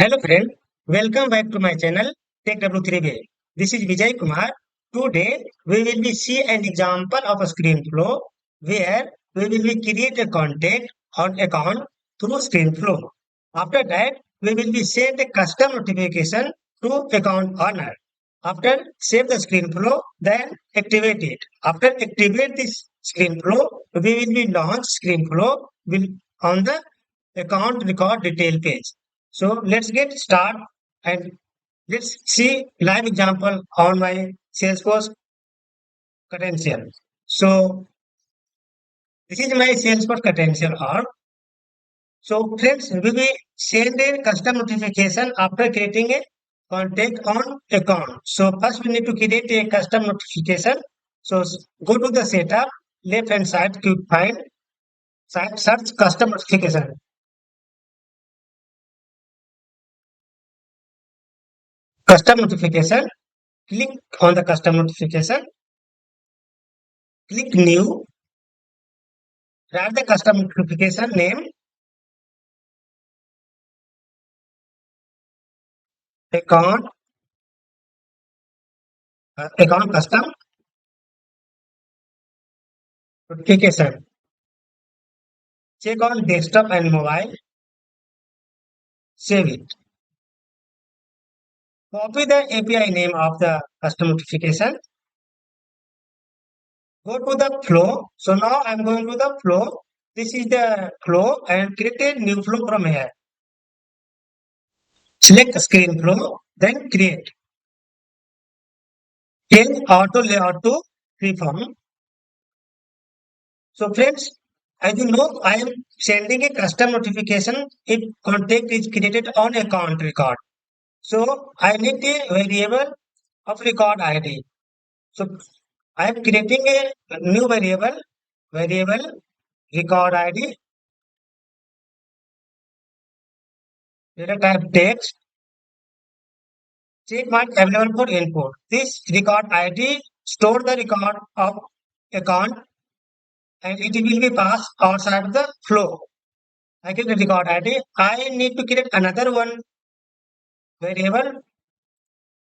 Hello friend, welcome back to my channel TechW3Way. This is Vijay Kumar. Today we will be see an example of a screen flow where we will be create a contact on account through screen flow. After that, we will be send a custom notification to account owner. After save the screen flow, then activate it. After activate this screen flow, we will be launch screen flow will on the account record detail page. So let's get start and let's see live example on my Salesforce credential. So this is my Salesforce credential org. So friends, we will send a custom notification after creating a contact on account. So first we need to create a custom notification. So go to the setup, left hand side, quick find, search custom notification. Custom notification, click on the custom notification, click new, write the custom notification name, account, account custom notification. Check on desktop and mobile, save it. Copy the API name of the custom notification. Go to the flow. So now I'm going to the flow. This is the flow and create a new flow from here. Select screen flow, then create. Change auto layout to freeform. So friends, as you know, I am sending a custom notification if contact is created on account record. So I need a variable of record ID. So I am creating a new variable record ID, data type text, check mark available for input. This record ID store the record of account and it will be passed outside the flow. I get the record ID. I need to create another one variable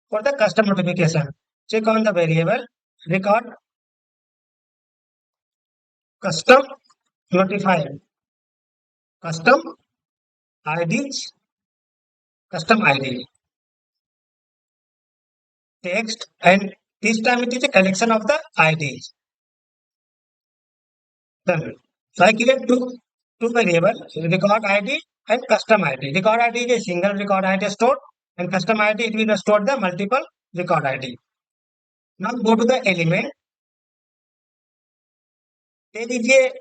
for the custom notification. Check on the variable record custom notified custom IDs custom ID text and this time it is a collection of the IDs. Done. So I create two variable record ID and custom ID. Record ID is a single record ID stored and custom ID it will store the multiple record ID. Now go to the element. There is a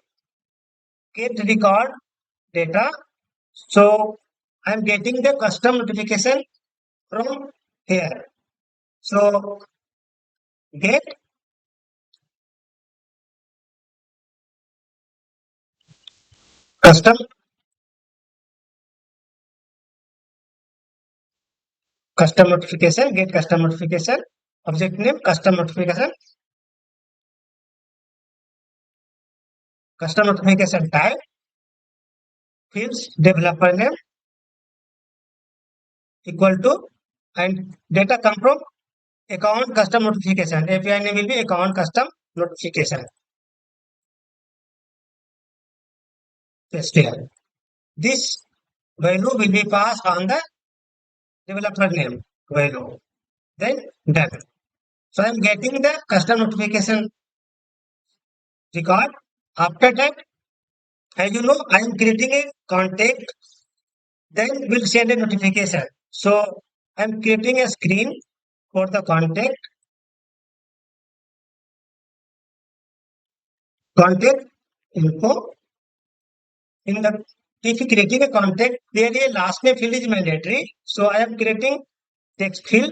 get record data. So I am getting the custom notification from here. So get custom notification, get custom notification, object name custom notification type, fields developer name equal to and data come from account custom notification. API name will be account custom notification. Paste here. This value will be passed on the developer name value. Then done. So I am getting the custom notification record. After that, as you know, I am creating a contact. Then we'll send a notification. So I am creating a screen for the contact info. In the if you creating a contact, there a last name field is mandatory. So I am creating text field,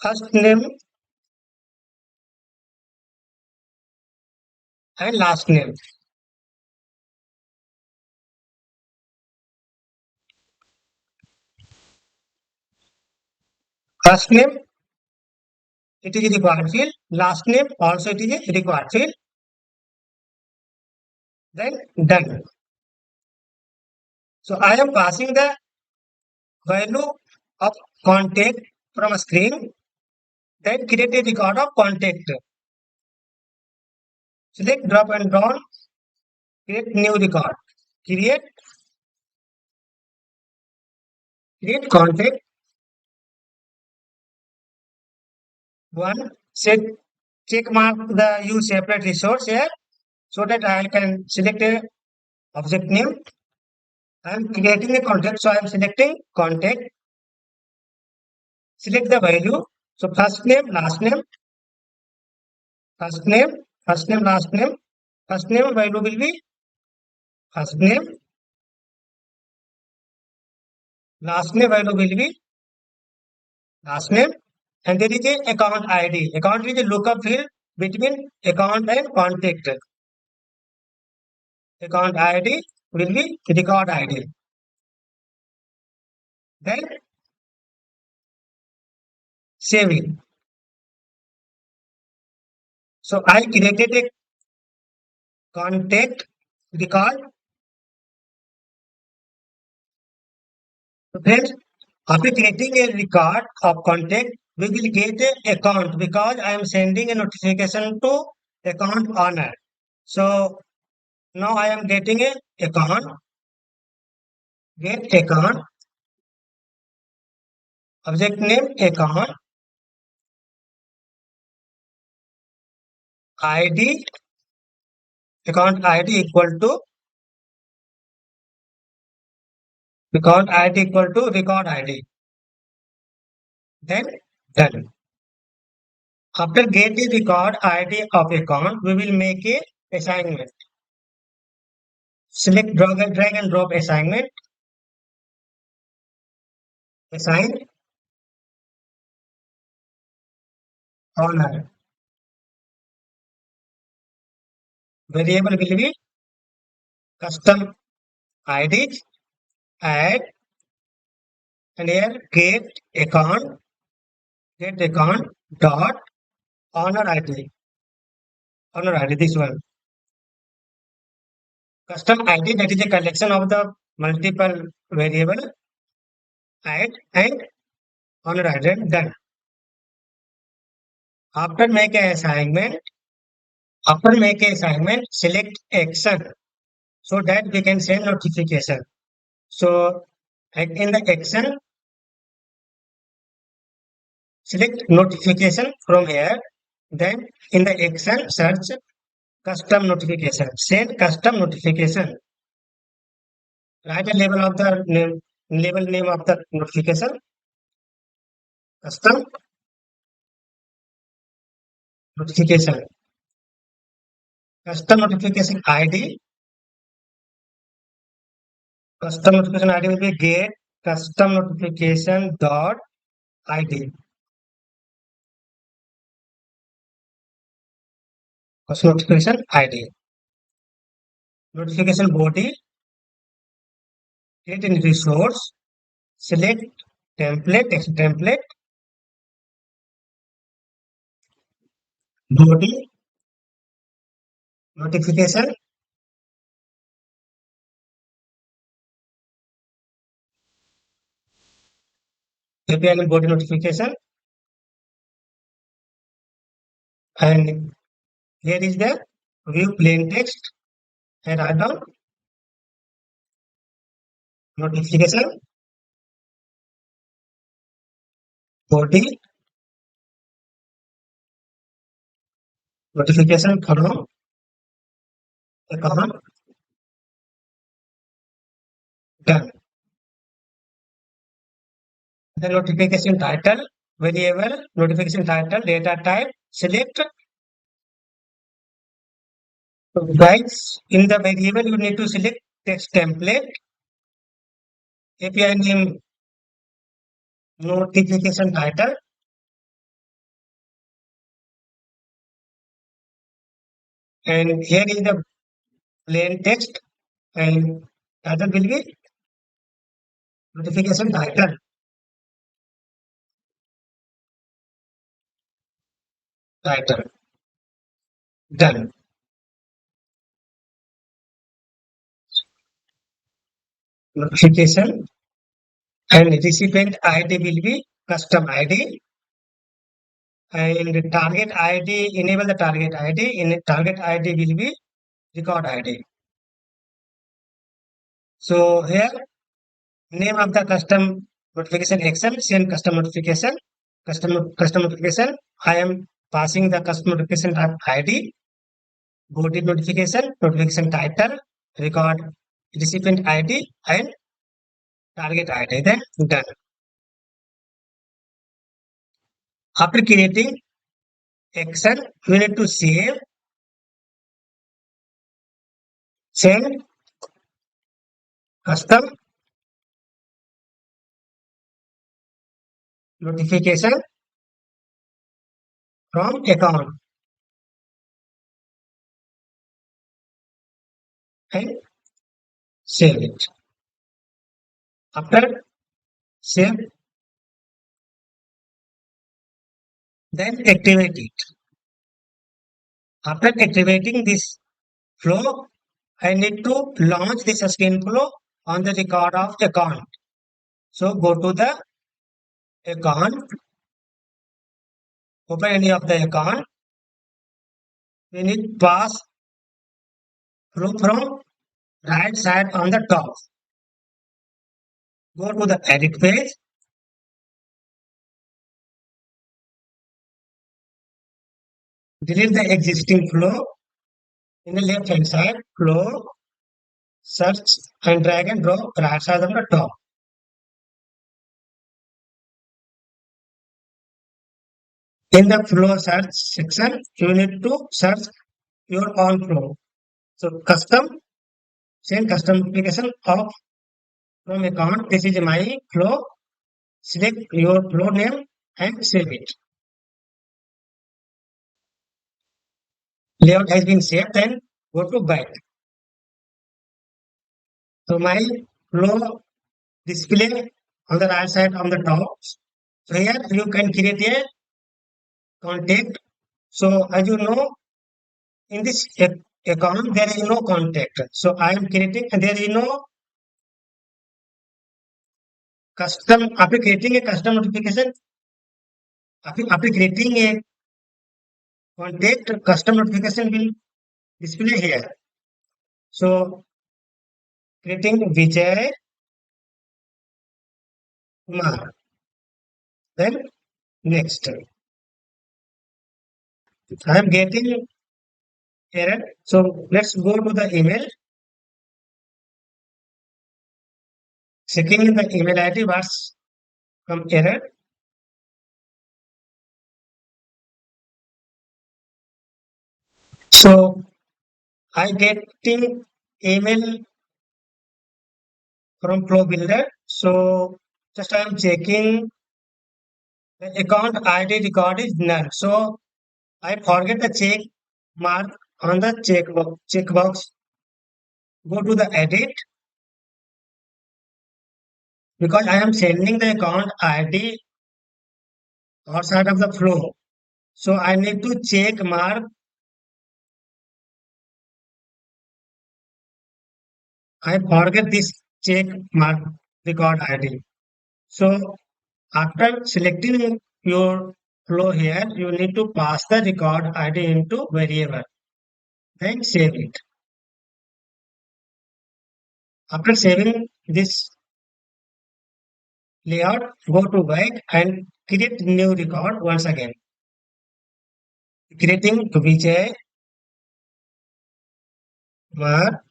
first name and last name. First name it is a required field, last name also it is a required field. Then done. So I am passing the value of contact from a screen, then create a record of contact. Select drop and down, create new record. Create contact. One, set check mark the use separate resource here so that I can select a object name. I am creating a contact, so I am selecting contact. Select the value. So first name, last name, first name, first name, last name. First name value will be first name, last name value will be last name, and there is a account ID. Account is a lookup field between account and contact. Account ID will be record ID. Then save it. So I created a contact record. So friends, after creating a record of contact, we will get a account because I am sending a notification to account owner. So now I am getting a account, get account, object name account, ID, account ID equal to record ID. Then done. After get the record ID of account, we will make a assignment. Select drag and drop assignment, assign owner. Variable will be custom ID, add, and here get account dot owner ID, this one. Custom ID, that is a collection of the multiple variable, add and owner ID, done. After make a assignment, select action so that we can send notification. So in the action, select notification from here. Then in the action, search custom notification. Send custom notification. Write a label name of the notification. Custom notification. Custom notification ID. Custom notification ID will be get custom notification dot ID. Custom notification ID. Notification body. Create in resource. Select template, text template. Body. Notification. API and body notification. And here is the view plain text and write down notification body notification from account done. The notification title variable notification title data type select. So guys, in the variable you need to select text template, API name, notification title, and here is the plain text and title will be notification title done. notification, and recipient ID will be custom ID, and target ID, enable the target ID. In target ID will be record ID. So here, name of the custom notification action, send custom notification, custom notification. I am passing the custom notification type ID, body notification, notification title, record recipient ID, and target ID. Then done. After creating action, we need to send custom notification from account and save it. After save, then activate it. After activating this flow, I need to launch this screen flow on the record of account. So go to the account, open any of the account. We need pass flow from right side on the top. Go to the edit page. Delete the existing flow. In the left hand side, flow, search and drag and drop right side on the top. In the flow search section, you need to search your own flow. So send custom application of from account. This is my flow. Select your flow name and save it. Layout has been saved and go to back. So my flow display on the right side on the top. So here you can create a contact. So as you know, in this account there is no contact. So I am creating and there is no custom. After creating a custom notification, after creating a contact, custom notification will display here. So creating Vijay Kumar. Then next. I am getting error. So let's go to the email. Checking in the email ID was from error. So I getting email from Flow Builder. So just I am checking the account ID record is none. So I forget the check mark on the checkbox. Go to the edit because I am sending the account ID outside of the flow. So I need to check mark. I forget this check mark record ID. So after selecting your flow here, you need to pass the record ID into variable. Then save it. After saving this layout, go to back and create new record once again. Creating Vijay Kumar.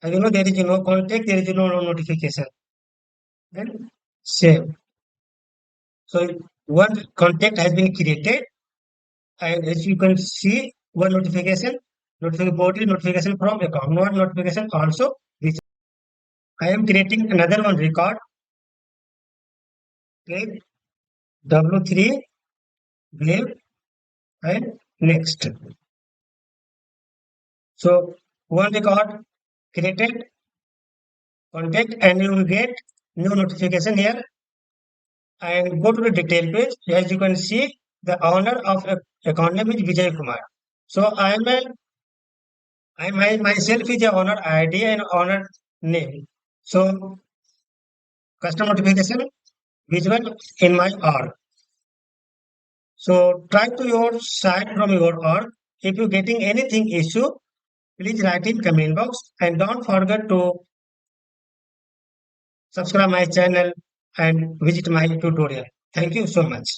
As you know, there is no contact, there is no notification. Then save. So one contact has been created, and as you can see, one notification from account, one notification also. Which I am creating another one record. Click W3 wave and next. So one record created contact and you will get new notification here and go to the detail page. As you can see, the owner of account name is Vijay Kumar. So I myself is a owner ID and owner name. So custom notification visual in my org. So try to your side from your org. If you getting anything issue, please write in comment box and don't forget to subscribe my channel and visit my tutorial. Thank you so much.